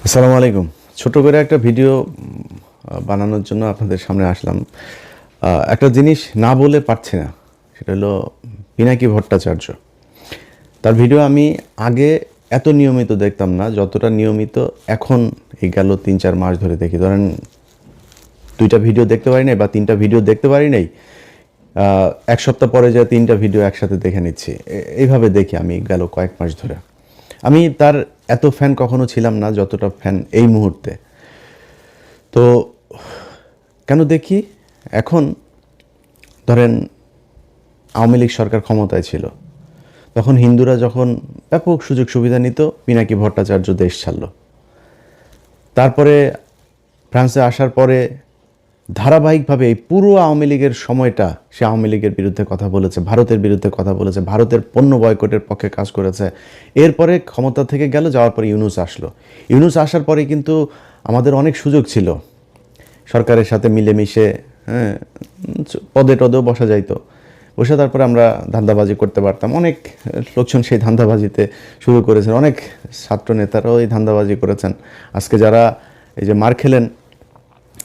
আসসালামু আলাইকুম। ছোট করে একটা ভিডিও বানানোর জন্য আপনাদের সামনে আসলাম। একটা জিনিস না বলে পারছি না, সেটা হলো পিনাকি ভট্টাচার্য। তার ভিডিও আমি আগে এত নিয়মিত দেখতাম না, যতটা নিয়মিত এখন এই গেল ৩-৪ মাস ধরে দেখি। ধরেন ২টা ভিডিও দেখতে পারি নাই বা ৩টা ভিডিও দেখতে পারি নাই, ১ সপ্তাহ পরে যে ৩টা ভিডিও একসাথে দেখে নিচ্ছি। এইভাবে দেখি আমি গেল কয়েক মাস ধরে। আমি তার এত ফ্যান কখনো ছিলাম না যতটা ফ্যান এই মুহূর্তে। তো কেন দেখি এখন, ধরেন আওয়ামী লীগ সরকার ক্ষমতায় ছিল, তখন হিন্দুরা যখন ব্যাপক সুযোগ সুবিধা নিত, পিনাকি ভট্টাচার্য দেশ ছাড়ল। তারপরে ফ্রান্সে আসার পরে ধারাবাহিকভাবে এই পুরো আওয়ামী লীগের সময়টা সে আওয়ামী লীগের বিরুদ্ধে কথা বলেছে, ভারতের বিরুদ্ধে কথা বলেছে, ভারতের পণ্য বয়কটের পক্ষে কাজ করেছে। এরপরে ক্ষমতা থেকে গেল, যাওয়ার পরে ইউনূস আসলো। ইউনূস আসার পরে কিন্তু আমাদের অনেক সুযোগ ছিল সরকারের সাথে মিলেমিশে, হ্যাঁ, পদে টদেও বসা যাইতো, বসে তারপরে আমরা ধান্দাবাজি করতে পারতাম। অনেক লোকজন সেই ধান্দাবাজিতে শুরু করেছেন, অনেক ছাত্র নেতারাও এই ধান্দাবাজি করেছেন। আজকে যারা এই যে মার খেলেন,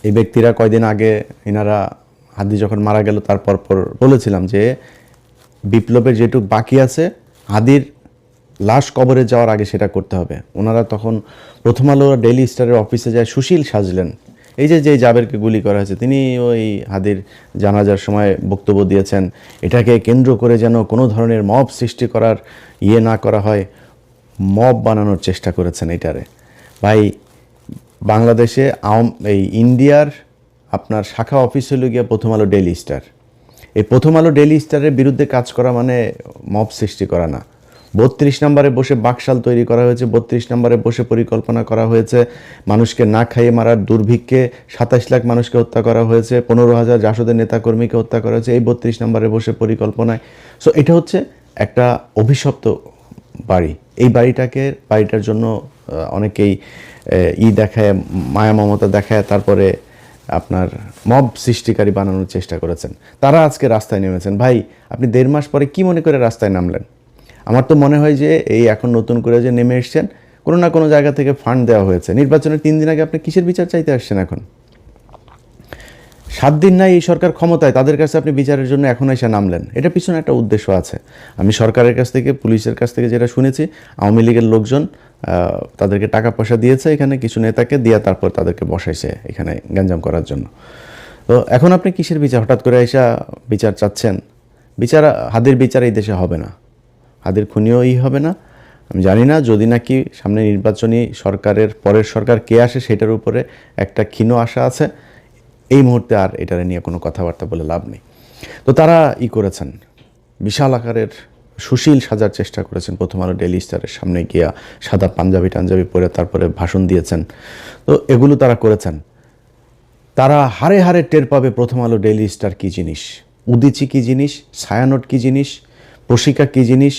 এই ব্যক্তিরা কয়দিন আগে এনারা হাদি যখন মারা গেল তারপর বলেছিলাম যে বিপ্লবের যেটুকু বাকি আছে, হাদির লাশ কবরে যাওয়ার আগে সেটা করতে হবে। ওনারা তখন প্রথম আলো ডেইলি স্টারের অফিসে যায় সুশীল সাজলেন। এই যে জাবেরকে গুলি করা হয়েছে, তিনি ওই হাদির জানাজার সময় বক্তব্য দিয়েছেন, এটাকে কেন্দ্র করে যেন কোনো ধরনের মব সৃষ্টি করার না করা হয়, মব বানানোর চেষ্টা করেছেন এটারে। ভাই, বাংলাদেশে এই ইন্ডিয়ার আপনার শাখা অফিস হলো গিয়া প্রথম আলো ডেইলি স্টার। এই প্রথম আলো ডেইলি স্টারের বিরুদ্ধে কাজ করা মানে মব সৃষ্টি করা না। ৩২ নম্বরে বসে বাকশাল তৈরি করা হয়েছে, ৩২ নম্বরে বসে পরিকল্পনা করা হয়েছে মানুষকে না খাইয়ে মারার, দুর্ভিক্ষে ২৭ লাখ মানুষকে হত্যা করা হয়েছে, ১৫,০০০ জাসদের নেতাকর্মীকে হত্যা করা হয়েছে এই ৩২ নম্বরে বসে পরিকল্পনায়। সো এটা হচ্ছে একটা অভিশপ্ত বাড়ি। এই বাড়িটার জন্য অনেকেই দেখায়, মায়া মমতা দেখায়, তারপরে আপনার মব সৃষ্টিকারী বানানোর চেষ্টা করেছেন। তারা আজকে রাস্তায় নেমেছেন। ভাই, আপনি ১.৫ মাস পরে কি মনে করে রাস্তায় নামলেন? আমার তো মনে হয় যে এই এখন নতুন করে যে নেমে এসছেন, কোনো না কোনো জায়গা থেকে ফান্ড দেওয়া হয়েছে। নির্বাচনের ৩ দিন আগে আপনি কিসের বিচার চাইতে আসছেন? এখন ৭ দিন নাই এই সরকার ক্ষমতায়, তাদের কাছে আপনি বিচারের জন্য এখন এসে নামলেন। এটা পিছনে একটা উদ্দেশ্য আছে। আমি সরকারের কাছ থেকে, পুলিশের কাছ থেকে যেটা শুনেছি, আওয়ামী লীগের লোকজন তাদেরকে টাকা পয়সা দিয়েছে, এখানে কিছু নেতাকে দিয়ে তারপর তাদেরকে বসাইছে এখানে গ্যাঞ্জাম করার জন্য। তো এখন আপনি কিসের বিচার? হঠাৎ করে এসে বিচার চাচ্ছেন? হাদির বিচার এই দেশে হবে না, হাদির খুনিও হবে না। আমি জানি না, যদি নাকি সামনে নির্বাচনী সরকারের পরের সরকার কে আসে সেটার উপরে একটা ক্ষীণ আশা আছে। এই মুহূর্তে আর এটারে নিয়ে কোনো কথাবার্তা বলে লাভ নেই। তো তারা করেছেন, বিশাল আকারের সুশীল সাজার চেষ্টা করেছেন। প্রথম আলো ডেইলি স্টারের সামনে গিয়া সাদা টাঞ্জাবি পরে তারপরে ভাষণ দিয়েছেন। তো এগুলো তারা করেছেন। তারা হারে হারে টের পাবে প্রথম আলো ডেইলি স্টার কী জিনিস, উদিচি কী জিনিস, ছায়ানট কী জিনিস, প্রশিকা কী জিনিস।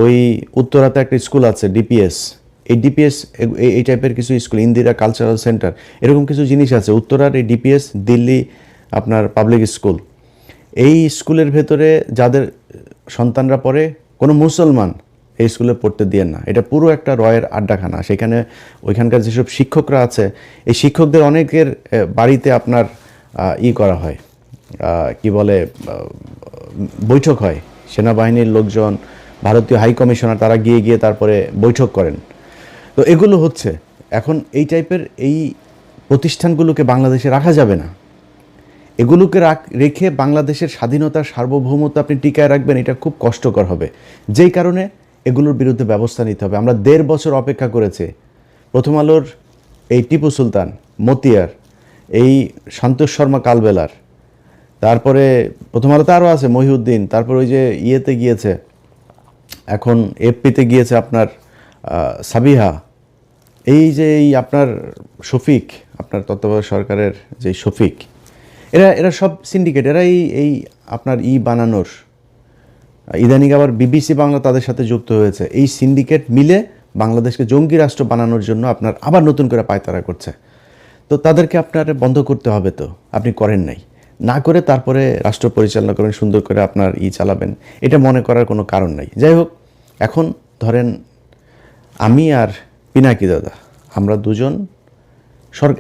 ওই উত্তরাতে একটা স্কুল আছে ডিপিএস, এই ডিপিএস এই টাইপের কিছু স্কুল, ইন্দিরা কালচারাল সেন্টার, এরকম কিছু জিনিস আছে উত্তরার। এই ডিপিএস দিল্লি আপনার পাবলিক স্কুল, এই স্কুলের ভেতরে যাদের সন্তানরা পড়ে, কোনো মুসলমান এই স্কুলে পড়তে দিয়ে না। এটা পুরো একটা রয়ের আড্ডাখানা। সেখানে ওইখানকার যেসব শিক্ষকরা আছে, এই শিক্ষকদের অনেকের বাড়িতে আপনার করা হয়, কি বলে, বৈঠক হয়। সেনাবাহিনীর লোকজন, ভারতীয় হাই কমিশনার, তারা গিয়ে তারপরে বৈঠক করেন। তো এগুলো হচ্ছে এখন এই টাইপের এই প্রতিষ্ঠানগুলোকে বাংলাদেশে রাখা যাবে না। এগুলোকে রেখে বাংলাদেশের স্বাধীনতার সার্বভৌমত্ব আপনি টিকায় রাখবেন, এটা খুব কষ্টকর হবে। যেই কারণে এগুলোর বিরুদ্ধে ব্যবস্থা নিতে হবে। আমরা ১.৫ বছর অপেক্ষা করেছি। প্রথম আলোর এই টিপু সুলতান, মতিয়ার, এই সন্তোষ শর্মা কালবেলার, তারপরে প্রথম আলোতে আরও আছে মহিউদ্দিন, তারপর ওই যে গিয়েছে এখন এফপিতে গিয়েছে আপনার সাবিহা, এই আপনার শফিক, আপনার তত্ত্বাবধায়ক সরকারের যে শফিক, এরা সব সিন্ডিকেট। এরা এই আপনার বানানোর, ইদানিং আবার বিবিসি বাংলা তাদের সাথে যুক্ত হয়েছে। এই সিন্ডিকেট মিলে বাংলাদেশকে জঙ্গি রাষ্ট্র বানানোর জন্য আপনার আবার নতুন করে পায়তারা করছে। তো তাদেরকে আপনার বন্ধ করতে হবে। তো আপনি করেন নাই, না করে তারপরে রাষ্ট্র পরিচালনা করবেন, সুন্দর করে আপনার চালাবেন, এটা মনে করার কোনো কারণ নাই। যাই হোক, এখন ধরেন আমি আর পিনাকি দাদা আমরা দুজন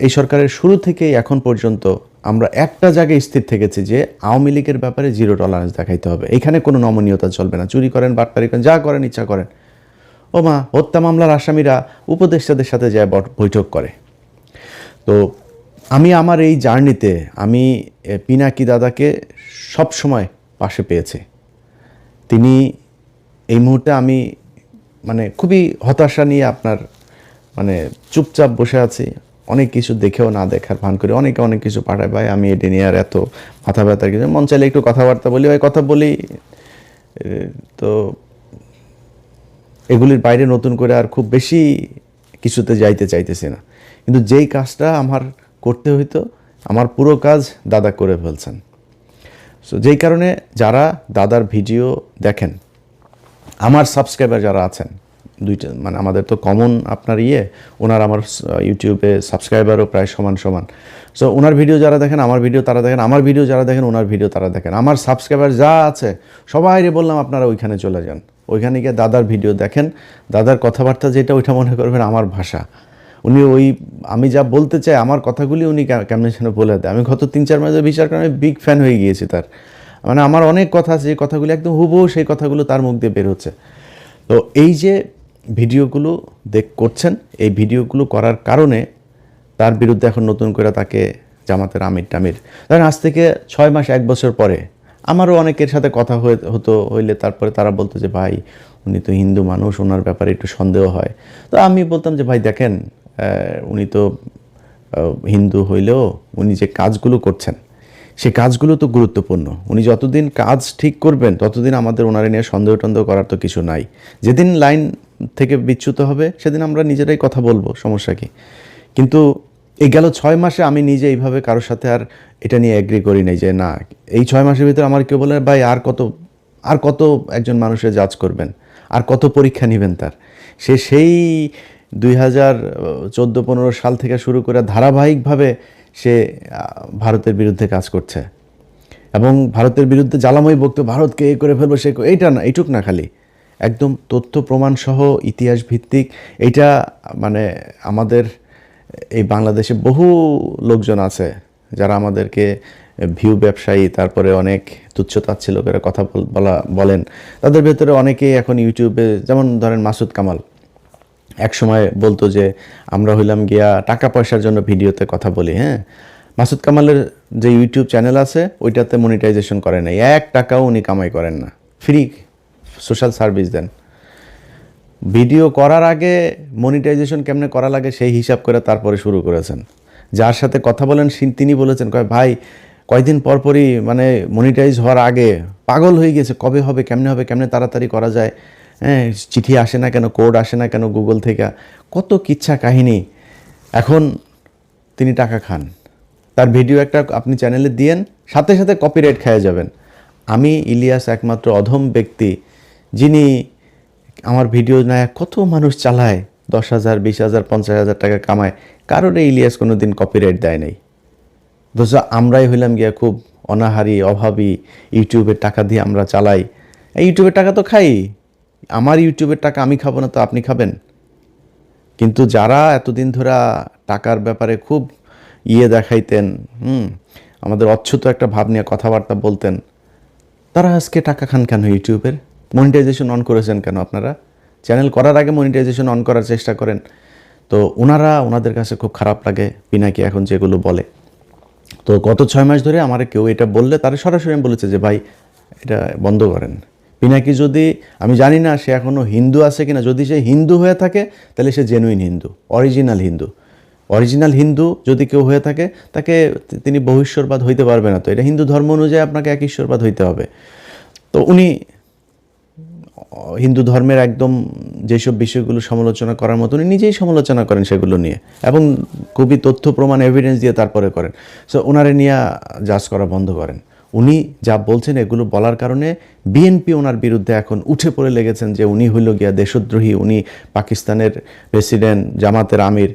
এই সরকারের শুরু থেকেই এখন পর্যন্ত আমরা একটা জায়গায় স্থির থেকেছি যে আওয়ামী লীগের ব্যাপারে জিরো টলারেন্স দেখাইতে হবে। এখানে কোনো নমনীয়তা চলবে না। চুরি করেন, বাটপারি করেন, যা করেন ইচ্ছা করেন। ও মা, হত্যা মামলার আসামিরা উপদেষ্টাদের সাথে যায় বৈঠক করে। তো আমি আমার এই জার্নিতে আমি পিনাকি দাদাকে সব সময় পাশে পেয়েছি। তিনি এই মুহূর্তে আমি মানে খুবই হতাশা নিয়ে আপনার মানে চুপচাপ বসে আছি। অনেক কিছু দেখেও না দেখার ভান করে অনেকে অনেক কিছু পাঠায়, ভাই আমি এটা নিয়ে আর এত মাথা ব্যথার কিছু, মন চাইলে একটু কথাবার্তা বলি, ভাই কথা বলি। তো এগুলির বাইরে নতুন করে আর খুব বেশি কিছুতে যাইতে চাইতেছি না। কিন্তু যেই কাজটা আমার করতে হইতো, আমার পুরো কাজ দাদা করে ফেলছেন। সো যেই কারণে যারা দাদার ভিডিও দেখেন, আমার সাবস্ক্রাইবার যারা আছেন, দুইটা মানে আমাদের তো কমন আপনার ওনার আমার ইউটিউবে সাবস্ক্রাইবারও প্রায় সমান সমান। সো ওনার ভিডিও যারা দেখেন আমার ভিডিও তারা দেখেন, আমার ভিডিও যারা দেখেন ওনার ভিডিও তারা দেখেন। আমার সাবস্ক্রাইবার যা আছে সবাইরে বললাম আপনারা ওইখানে চলে যান, ওইখানে গিয়ে দাদার ভিডিও দেখেন। দাদার কথাবার্তা যেটা ওইটা মনে করবেন আমার ভাষা। উনি আমি যা বলতে চাই আমার কথাগুলি উনি কেমন যেন বলে দেয়। আমি গত 3-4 মাসে বিচার করে আমি বিগ ফ্যান হয়ে গিয়েছি তার। মানে আমার অনেক কথা আছে, যে কথাগুলি একদম হুবহু সেই কথাগুলো তার মুখ দিয়ে বের হচ্ছে। তো এই যে ভিডিওগুলো করছেন, এই ভিডিওগুলো করার কারণে তার বিরুদ্ধে এখন নতুন করে তাকে জামাতের আমির টামির, ধরেন আজ থেকে 6 মাস 1 বছর পরে আমারও অনেকের সাথে কথা হইলে তারপরে তারা বলতো যে ভাই উনি তো হিন্দু মানুষ, ওনার ব্যাপারে একটু সন্দেহ হয়। তো আমি বলতাম যে ভাই দেখেন, উনি তো হিন্দু হইলেও উনি যে কাজগুলো করছেন সেই কাজগুলো তো গুরুত্বপূর্ণ। উনি যতদিন কাজ ঠিক করবেন ততদিন আমাদের ওনারে নিয়ে সন্দেহ টন্দেহ করার তো কিছু নাই। যেদিন লাইন থেকে বিচ্যুত হবে সেদিন আমরা নিজেরাই কথা বলবো, সমস্যা কি। কিন্তু এই গেল 6 মাসে আমি নিজে এইভাবে কারোর সাথে আর এটা নিয়ে এগ্রি করি নাই যে না, এই 6 মাসের ভিতরে আমার কেউ বলে ভাই আর কত একজন মানুষের জাজ করবেন, আর কত পরীক্ষা নেবেন তার। সেই 2014-15 সাল থেকে শুরু করে ধারাবাহিকভাবে সে ভারতের বিরুদ্ধে কাজ করছে এবং ভারতের বিরুদ্ধে জ্বালাময়ী বক্তব্য, ভারতকে এই করে ফেলবো, এইটা না, এইটুক না, খালি একদম তথ্য প্রমাণ সহ ইতিহাস ভিত্তিক। এইটা মানে আমাদের এই বাংলাদেশে বহু লোকজন আছে যারা আমাদেরকে ভিউ ব্যবসায়ী, তারপরে অনেক তুচ্ছতাচ্ছিল্য করে কথা বলেন। তাদের ভেতরে অনেকেই এখন ইউটিউবে, যেমন ধরেন মাসুদ কামাল এক সময় বলতো যে আমরা হইলাম গিয়া টাকা পয়সার জন্য ভিডিওতে কথা বলি। হ্যাঁ, মাসুদ কামালের যে ইউটিউব চ্যানেল আছে ওইটাতে মনিটাইজেশন করে নাই, 1 টাকাও উনি কামাই করেন না, ফ্রি সোশ্যাল সার্ভিস দেন। ভিডিও করার আগে মনিটাইজেশন কেমনে করা লাগে সেই হিসাব করে তারপরে শুরু করেছেন। যার সাথে কথা বলেন তিনি বলেছেন, ভাই কয়দিন পরপরই মানে মনিটাইজ হওয়ার আগে পাগল হয়ে গেছে, কবে হবে, কেমনে তাড়াতাড়ি করা যায়, হ্যাঁ চিঠি আসে না কেন, কোড আসে না কেন গুগল থেকে, কত কিচ্ছা কাহিনী। এখন তিনি টাকা খান, তার ভিডিও একটা আপনি চ্যানেলে দিয়েন, সাথে সাথে কপিরাইট খেয়ে যাবেন। আমি ইলিয়াস একমাত্র অধম ব্যক্তি যিনি আমার ভিডিও নেয় কত মানুষ চালায়, 10,000, 20,000, 50,000 টাকা কামায়, কারণে ইলিয়াস কোনো দিন কপিরাইট দেয় নাই। অথচ আমরাই হইলাম গিয়া খুব অনাহারি, অভাবী, ইউটিউবের টাকা দিয়ে আমরা চালাই। এই ইউটিউবের টাকা তো খাই, আমার ইউটিউবের টাকা আমি খাবো না তো আপনি খাবেন? কিন্তু যারা এতদিন ধরে টাকার ব্যাপারে খুব দেখাইতেন, আমাদের অচ্ছুত একটা ভাব নিয়ে কথাবার্তা বলতেন, তারা আজকে টাকা খান কেন ইউটিউবের? মনিটাইজেশন অন করেছেন কেন আপনারা? চ্যানেল করার আগে মনিটাইজেশন অন করার চেষ্টা করেন। তো ওনাদের কাছে খুব খারাপ লাগে পিনাকি এখন যেগুলো বলে। তো গত 6 মাস ধরে আমার কেউ এটা বললে তারা সরাসরি বলেছে যে ভাই এটা বন্ধ করেন। পিনাকি যদি, আমি জানি না সে এখনও হিন্দু আছে কিনা, যদি সে হিন্দু হয়ে থাকে তাহলে সে জেনুইন হিন্দু, অরিজিনাল হিন্দু যদি কেউ হয়ে থাকে তাকে তিনি বহুশ্বরবাদ হইতে পারবে না। তো এটা হিন্দু ধর্ম অনুযায়ী আপনাকে এক ঈশ্বরবাদ হইতে হবে। তো উনি হিন্দু ধর্মের একদম যেসব বিষয়গুলো সমালোচনা করার মতো উনি নিজেই সমালোচনা করেন সেগুলো নিয়ে, এবং খুবই তথ্য প্রমাণ এভিডেন্স দিয়ে তারপরে করেন। সো ওনারে নিয়ে জাজ করা বন্ধ করেন। উনি যা বলছেন এগুলো বলার কারণে বিএনপি ওনার বিরুদ্ধে এখন উঠে পড়ে লেগেছেন যে উনি হইল গিয়া দেশদ্রোহী, উনি পাকিস্তানের প্রেসিডেন্ট, জামাতের আমির।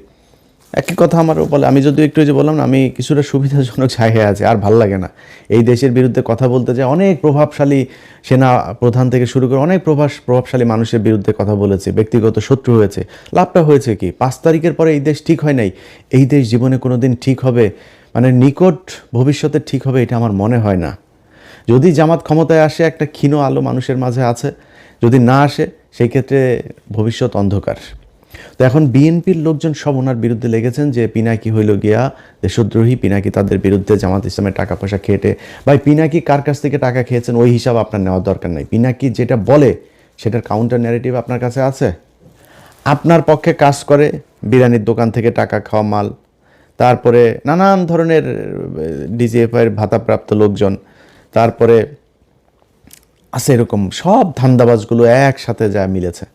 একই কথা আমারও বলে। আমি যদি একটু যে বললাম না, আমি কিছুটা সুবিধাজনক জায়গায় আছি, আর ভাল লাগে না এই দেশের বিরুদ্ধে কথা বলতে। যে অনেক প্রভাবশালী সেনা প্রধান থেকে শুরু করে অনেক প্রভাবশালী মানুষের বিরুদ্ধে কথা বলেছে, ব্যক্তিগত শত্রু হয়েছে। লাভটা হয়েছে কি? 5 তারিখের পরে এই দেশ ঠিক হয় নাই। এই দেশ জীবনে কোনো দিন ঠিক হবে, মানে নিকট ভবিষ্যতে ঠিক হবে, এটা আমার মনে হয় না। যদি জামাত ক্ষমতায় আসে, একটা ক্ষীণ আলো মানুষের মাঝে আছে। যদি না আসে, সেই ক্ষেত্রে ভবিষ্যৎ অন্ধকার। তো এখন বিএনপির লোকজন সব ওনার বিরুদ্ধে লেগেছেন যে পিনাকি হইল গিয়া দেশদ্রোহী, পিনাকি তাদের বিরুদ্ধে জামাত ইসলামের টাকা পয়সা খেটে। ভাই, পিনাকি কার কাছ থেকে টাকা খেয়েছেন ওই হিসাব আপনার নেওয়ার দরকার নাই। পিনাকি যেটা বলে সেটার কাউন্টার ন্যারেটিভ আপনার কাছে আছে। আপনার পক্ষে কাজ করে বিরিয়ানির দোকান থেকে টাকা খাওয়া মাল, তারপরে নানান ধরনের ডিজিএফআইয়ের ভাতাপ্রাপ্ত লোকজন, তারপরে আছে এরকম সব ধান্দাবাজগুলো একসাথে যা মিলেছে।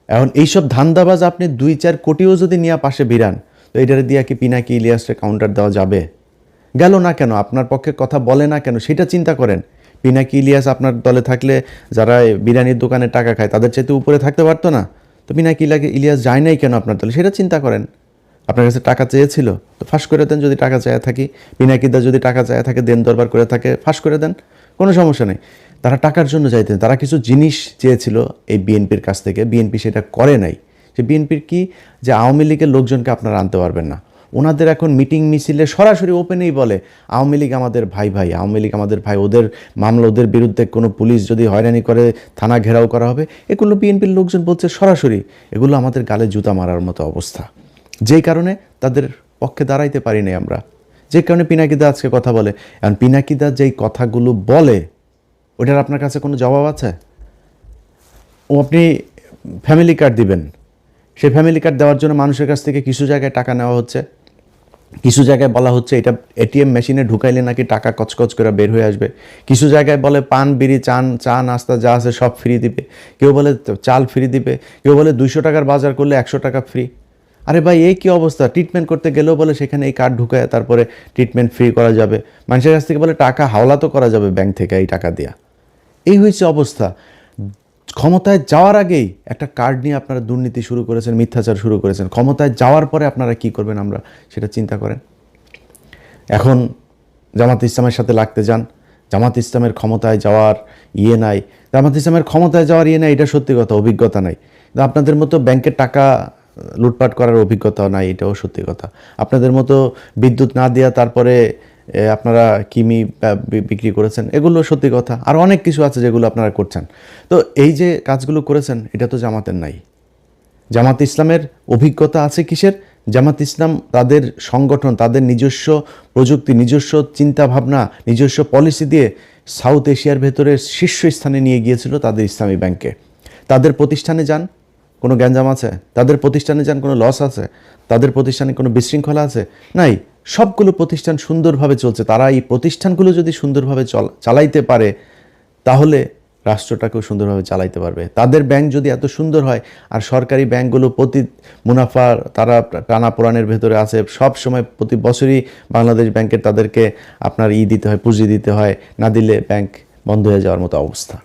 এখন এইসব ধান্দাবাজ আপনি 2-4 কোটিও যদি নিয়ে পাশে বিরান, তো এটারে দিয়া কি পিনাকি ইলিয়াসের কাউন্টার দেওয়া যাবে? গেল না কেন? আপনার পক্ষে কথা বলে না কেন? সেটা চিন্তা করেন। পিনাকি ইলিয়াস আপনার দলে থাকলে যারা বিরিয়ানির দোকানে টাকা খায় তাদের চাইতে উপরে থাকতে পারতো না? তো পিনাকি ইলিয়াস যায় নাই কেন আপনার দলে? সেটা চিন্তা করেন। আপনার কাছে টাকা চেয়েছিল, তো ফাঁস করে দেন। যদি টাকা চায় থাকি, পিনাকিদা যদি টাকা চায় থাকে, দেন দরবার করে থাকে, ফাঁস করে দেন, কোনো সমস্যা নেই। তারা টাকার জন্য চাইতেন, তারা কিছু জিনিস চেয়েছিল এই বিএনপির কাছ থেকে, বিএনপি সেটা করে নাই। সে বিএনপির কি, যে আওয়ামী লীগের লোকজনকে আপনারা আনতে পারবেন না। ওনাদের এখন মিটিং মিছিলে সরাসরি ওপেনেই বলে আওয়ামী লীগ আমাদের ভাই, আওয়ামী লীগ আমাদের ভাই, ওদের মামলা, ওদের বিরুদ্ধে কোনো পুলিশ যদি হয়রানি করে থানা ঘেরাও করা হবে। এগুলো বিএনপির লোকজন বলছে সরাসরি, এগুলো আমাদের গালে জুতা মারার মতো অবস্থা। যেই কারণে তাদের পক্ষে দাঁড়াইতে পারি নাই আমরা, যে কারণে পিনাকিদা আজকে কথা বলে। এখন পিনাকিদা যেই কথাগুলো বলে, ওটার আপনার কাছে কোনো জবাব আছে? ও আপনি ফ্যামিলি কার্ড দিবেন, সেই ফ্যামিলি কার্ড দেওয়ার জন্য মানুষের কাছ থেকে কিছু জায়গায় টাকা নেওয়া হচ্ছে, কিছু জায়গায় বলা হচ্ছে এটা এটিএম মেশিনে ঢুকাইলে নাকি টাকা কচকচ করে বের হয়ে আসবে, কিছু জায়গায় বলে পান বিড়ি চা নাস্তা যা আছে সব ফ্রি দিবে, কেউ বলে চাল ফ্রি দিবে, কেউ বলে 200 টাকার বাজার করলে 100 টাকা ফ্রি। আরে ভাই, এই কী অবস্থা? ট্রিটমেন্ট করতে গেলেও বলে সেখানে এই কার্ড ঢুকায় তারপরে ট্রিটমেন্ট ফ্রি করা যাবে। মানুষের কাছ থেকে বলে টাকা হাওলা তো করা যাবে ব্যাংক থেকে এই টাকা দেওয়া। এই হয়েছে অবস্থা। ক্ষমতায় যাওয়ার আগেই একটা কার্ড নিয়ে আপনারা দুর্নীতি শুরু করেছেন, মিথ্যাচার শুরু করেছেন। ক্ষমতায় যাওয়ার পরে আপনারা কি করবেন আমরা সেটা চিন্তা করেন। এখন জামাত ইসলামের সাথে লাগতে যান, জামাত ইসলামের ক্ষমতায় যাওয়ার ইয়ে নাই, জামাত ইসলামের ক্ষমতায় যাওয়ার ইয়ে নাই, এটা সত্যি কথা, অভিজ্ঞতা নাই। আপনাদের মতো ব্যাংকের টাকা লুটপাট করার অভিজ্ঞতাও নাই, এটাও সত্যি কথা। আপনাদের মতো বিদ্যুৎ না দেওয়া, তারপরে আপনারা কিমি বিক্রি করেছেন, এগুলো সত্যি কথা। আর অনেক কিছু আছে যেগুলো আপনারা করছেন। তো এই যে কাজগুলো করেছেন, এটা তো জামাতের নাই। জামাত ইসলামের অভিজ্ঞতা আছে কিসের? জামাত ইসলাম তাদের সংগঠন, তাদের নিজস্ব প্রযুক্তি, নিজস্ব চিন্তাভাবনা, নিজস্ব পলিসি দিয়ে সাউথ এশিয়ার ভেতরে শীর্ষস্থানে নিয়ে গিয়েছিল তাদের ইসলামী ব্যাংকে। তাদের প্রতিষ্ঠানে যান, কোনো গ্যাঞ্জাম আছে? তাদের প্রতিষ্ঠানে যান, কোনো লস আছে? তাদের প্রতিষ্ঠানে কোনো বিশৃঙ্খলা আছে? নাই। সবগুলো প্রতিষ্ঠান সুন্দরভাবে চলছে। তারা এই প্রতিষ্ঠানগুলো যদি সুন্দরভাবে চালাইতে পারে, তাহলে রাষ্ট্রটাকেও সুন্দরভাবে চালাইতে পারবে। তাদের ব্যাংক যদি এত সুন্দর হয়, আর সরকারি ব্যাংকগুলো প্রতি মুনাফা তারা টানাপোড়ানের ভেতরে আছে, সব সময় প্রতি বছরই বাংলাদেশ ব্যাংকের তাদেরকে আপনার দিতে হয়, পুঁজি দিতে হয়, না দিলে ব্যাংক বন্ধ হয়ে যাওয়ার মতো অবস্থা।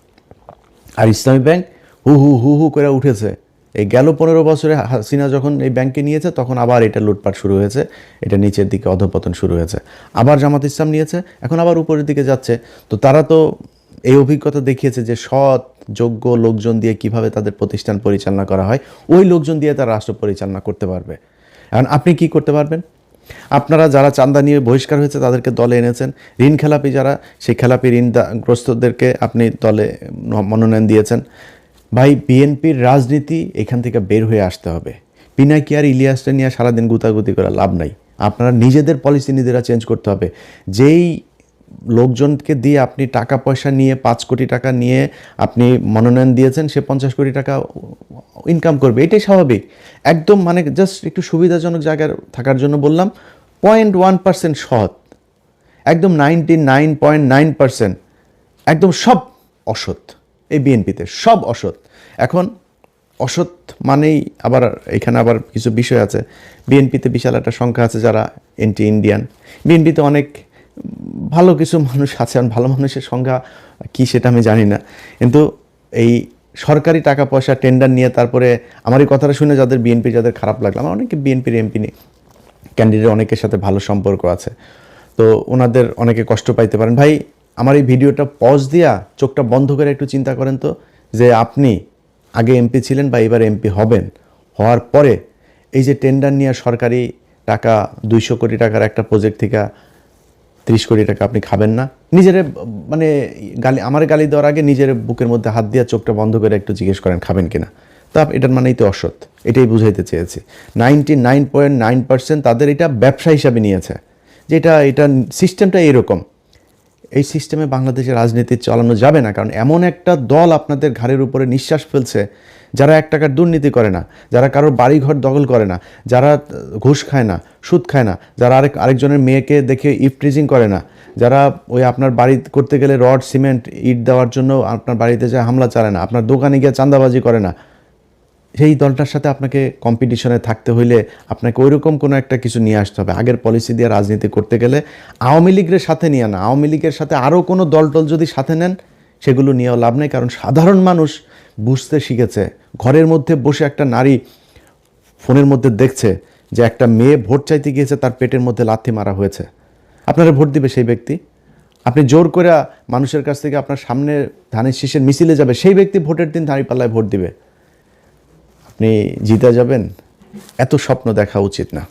আর ইসলামী ব্যাংক হু হু হু হু করে উঠেছে। এই গেল 15 বছরে হাসিনা যখন এই ব্যাংকে নিয়েছে, তখন আবার এটা লুটপাট শুরু হয়েছে, এটা নিচের দিকে অধঃপতন শুরু হয়েছে। আবার জামাত ইসলাম নিয়েছে, এখন আবার উপরের দিকে যাচ্ছে। তো তারা তো এই অভিজ্ঞতা দেখিয়েছে যে সৎ যোগ্য লোকজন দিয়ে কিভাবে তাদের প্রতিষ্ঠান পরিচালনা করা হয়, ওই লোকজন দিয়ে তারা রাষ্ট্র পরিচালনা করতে পারবে। এখন আপনি কি করতে পারবেন? আপনারা যারা চাঁদা নিয়ে বহিষ্কার হয়েছে তাদেরকে দলে এনেছেন, ঋণ খেলাপি যারা, সেই খেলাপি ঋণগ্রস্তদেরকে আপনি দলে মনোনয়ন দিয়েছেন। ভাই, বিএনপির রাজনীতি এখান থেকে বের হয়ে আসতে হবে। পিনাকি আর ইলিয়াসটা নিয়ে সারাদিন গুতাগুতি করা লাভ নাই। আপনারা নিজেদের পলিসি নিজেরা চেঞ্জ করতে হবে। যেই লোকজনকে দিয়ে আপনি টাকা পয়সা নিয়ে 5 কোটি টাকা নিয়ে আপনি মনোনয়ন দিয়েছেন, সে 50 কোটি টাকা ইনকাম করবে, এটাই স্বাভাবিক। একদম মানে জাস্ট একটু সুবিধাজনক জায়গায় থাকার জন্য বললাম। 0.1% সৎ, একদম 99.9% একদম সব অসৎ। এই বিএনপিতে সব অসৎ। এখন অসৎ মানেই আবার এখানে আবার কিছু বিষয় আছে। বিএনপিতে বিশাল একটা সংখ্যা আছে যারা এন্টি ইন্ডিয়ান। বিএনপিতে অনেক ভালো কিছু মানুষ আছে, ভালো মানুষের সংখ্যা কি সেটা আমি জানি না, কিন্তু এই সরকারি টাকা পয়সা টেন্ডার নিয়ে তারপরে আমার এই কথাটা শুনে যাদের বিএনপি যাদের খারাপ লাগলো, আমার অনেকে বিএনপির এমপি নেই, ক্যান্ডিডেট অনেকের সাথে ভালো সম্পর্ক আছে, তো ওনাদের অনেকে কষ্ট পাইতে পারেন। ভাই, আমার এই ভিডিওটা পজ দিয়া চোখটা বন্ধ করে একটু চিন্তা করেন তো, যে আপনি আগে এমপি ছিলেন বা এবার এমপি হবেন, হওয়ার পরে এই যে টেন্ডার নিয়ে সরকারি টাকা 200 কোটি টাকার একটা প্রজেক্ট থেকে 30 কোটি টাকা আপনি খাবেন না? নিজের মানে গালি দেওয়ার আগে নিজের বুকের মধ্যে হাত দিয়ে চোখটা বন্ধ করে একটু জিজ্ঞেস করেন খাবেন কিনা। তা এটার মানেই তো অসৎ, এটাই বুঝাইতে চেয়েছি। 99.9% তাদের এটা ব্যবসা হিসাবে নিয়েছে, যে এটা সিস্টেমটা এরকম। এই সিস্টেমে বাংলাদেশের রাজনীতি চালানো যাবে না, কারণ এমন একটা দল আপনাদের ঘাড়ের উপরে নিঃশ্বাস ফেলছে, যারা 1 টাকার দুর্নীতি করে না, যারা কারোর বাড়িঘর দখল করে না, যারা ঘুষ খায় না, সুদ খায় না, যারা আরেকজনের মেয়েকে দেখে ইফটিজিং করে না, যারা ওই আপনার বাড়ি করতে গেলে রড সিমেন্ট ইট দেওয়ার জন্য আপনার বাড়িতে যায় হামলা চালায় না, আপনার দোকানে গিয়ে চাঁদাবাজি করে না, সেই দলটার সাথে আপনাকে কম্পিটিশনে থাকতে হইলে আপনাকে ওইরকম কোনো একটা কিছু নিয়ে আসতে হবে। আগের পলিসি দিয়ে রাজনীতি করতে গেলে আওয়ামী লীগের সাথে নিয়ে না, আওয়ামী লীগের সাথে আরও কোনো দল যদি সাথে নেন, সেগুলো নিয়েও লাভ নেই। কারণ সাধারণ মানুষ বুঝতে শিখেছে, ঘরের মধ্যে বসে একটা নারী ফোনের মধ্যে দেখছে যে একটা মেয়ে ভোট চাইতে গিয়েছে, তার পেটের মধ্যে লাথি মারা হয়েছে, আপনারা ভোট দিবে সেই ব্যক্তি? আপনি জোর করে মানুষের কাছ থেকে আপনার সামনে ধানের শীষের মিছিলে যাবে, সেই ব্যক্তি ভোটের দিন দাঁড়িপাল্লায় ভোট দিবে? আপনি জিতে যাবেন? এত স্বপ্ন দেখা উচিত না।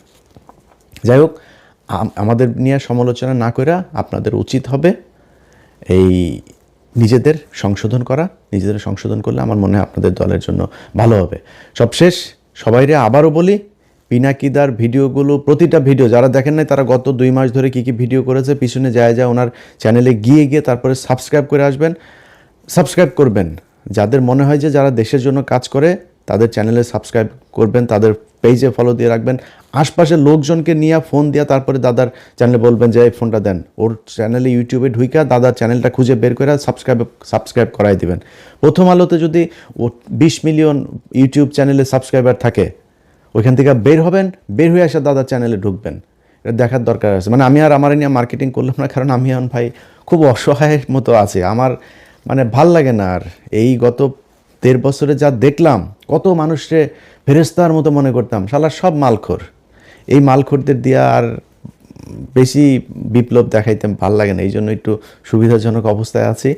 যাই হোক, আমাদের নিয়ে সমালোচনা না করে আপনাদের উচিত হবে এই নিজেদের সংশোধন করা। নিজেদের সংশোধন করলে আমার মনে হয় আপনাদের দলের জন্য ভালো হবে। সবশেষ সবাইরে আবারও বলি, পিনাকিদার ভিডিওগুলো, প্রতিটা ভিডিও যারা দেখেন নাই তারা গত 2 মাস ধরে কী ভিডিও করেছে পিছনে যায় ওনার চ্যানেলে গিয়ে তারপরে সাবস্ক্রাইব করে আসবেন, সাবস্ক্রাইব করবেন। যাদের মনে হয় যে যারা দেশের জন্য কাজ করে তাদের চ্যানেলে সাবস্ক্রাইব করবেন, তাদের পেজে ফলো দিয়ে রাখবেন। আশপাশের লোকজনকে নিয়ে ফোন দিয়া তারপরে দাদার চ্যানেলে বলবেন যে এই ফোনটা দেন, ওর চ্যানেলে ইউটিউবে ঢুইকা দাদার চ্যানেলটা খুঁজে বের করে সাবস্ক্রাইব করাই দিবেন। প্রথম আলোতে যদি 20 মিলিয়ন ইউটিউব চ্যানেলে সাবস্ক্রাইবার থাকে, ওইখান থেকে বের হবেন, বের হয়ে আসা দাদার চ্যানেলে ঢুকবেন। এটা দেখার দরকার আছে। মানে আমি আর আমার নিয়ে মার্কেটিং করলাম না, কারণ আমি এখন ভাই খুব অসহায়ের মতো আছে। আমার মানে ভাল লাগে না আর। এই গত 1.5 বছরে যা দেখলাম, কত মানুষকে ফেরেস্তার মতো মনে করতাম, শালা সব মালখোর। এই মালখোরদের দিয়ে আর বেশি বিপ্লব দেখাইতে ভাল লাগে না, এই জন্য একটু সুবিধাজনক অবস্থায় আছি।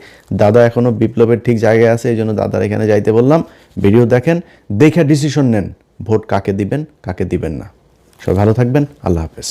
দাদা এখনও বিপ্লবের ঠিক জায়গায় আছে, এই জন্য দাদার এখানে যাইতে বললাম। ভিডিও দেখেন, দেখে ডিসিশন নেন ভোট কাকে দিবেন কাকে দিবেন না। সবাই ভালো থাকবেন, আল্লাহ হাফেজ।